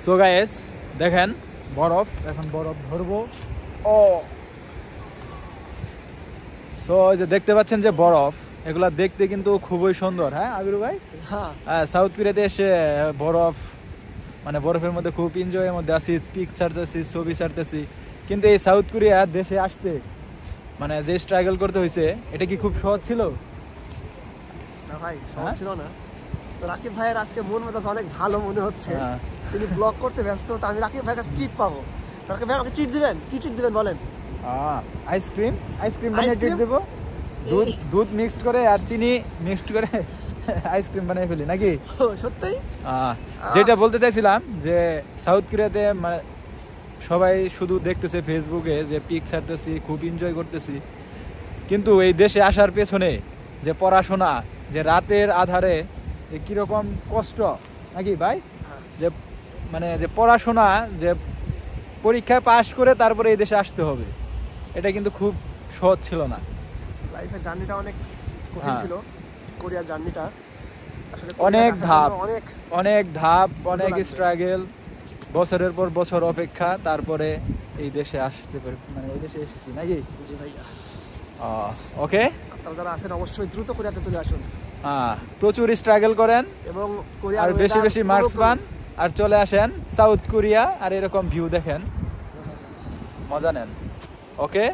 So guys দেখেন বরফ, এখন বরফ ধরবো। ও তো যে দেখতে পাচ্ছেন যে বরফ, এগুলা দেখতে কিন্তু খুবই সুন্দর। হ্যাঁ আবির ভাই, হ্যাঁ সাউথ কোরিয়াতে এসে বরফ, মানে বরফের মধ্যে খুব এনজয়ের মধ্যে আছি, পিক ছাড়তেছি, ছবি ছাড়তেছি। কিন্তু এই সাউথ কোরিয়া দেশে আসতে মানে যে স্ট্রাগল করতে হয়েছে, এটা কি খুব সহজ ছিল? না ভাই, সহজ ছিল না। তো রাকিব ভাইয়ের আজকে মন মেজাজ অনেক ভালো মনে হচ্ছে, তিনি ব্লগ করতে ব্যস্ত। তো আমি রাকিব ভাইয়ের কাছে ট্রিট পাবো। রাকিব ভাই আমাকে ট্রিট দিবেন? কি ট্রিট দিবেন বলেন? আইসক্রিম, আইসক্রিম বানিয়ে ট্রিট দেবো। দুধ মিক্সড করে আর চিনি মিক্সড করে আইসক্রিম বানিয়ে ফেলি নাকি? সত্যি যেটা বলতে চাইছিলাম যে সাউথ কোরিয়াতে মানে সবাই শুধু দেখতেছে ফেসবুকে যে পিক ছাড়তেছি, খুব এনজয় করতেছি, কিন্তু এই দেশে আসার পেছনে যে পড়াশোনা, যে রাতের আধারে যে কিরকম কষ্ট নাকি ভাই, যে মানে যে পড়াশোনা, যে পরীক্ষায় পাশ করে তারপরে এই দেশে আসতে হবে, এটা কিন্তু খুব সহজ ছিল না। লাইফের জার্নিটা অনেক কঠিন ছিল, কোরিয়ার জার্নিটা আসলে অনেক ধাপ, অনেক লাগবে। স্ট্রাগল, বছরের পর বছর অপেক্ষা, তারপরে এই দেশে আসতে পারে, মানে এই দেশে এসেছি নাকি? জি ভাইয়া। ওকে, আপনারা যারা আছেন অবশ্যই দ্রুত কোরিয়াতে চলে আসুন, প্রচুর স্ট্রাগল করেন এবং কোরিয়ার আর বেশি বেশি মার্কস পান, আর চলে আসেন সাউথ কোরিয়া, আর এরকম ভিউ দেখেন, মজা নেন। ওকে।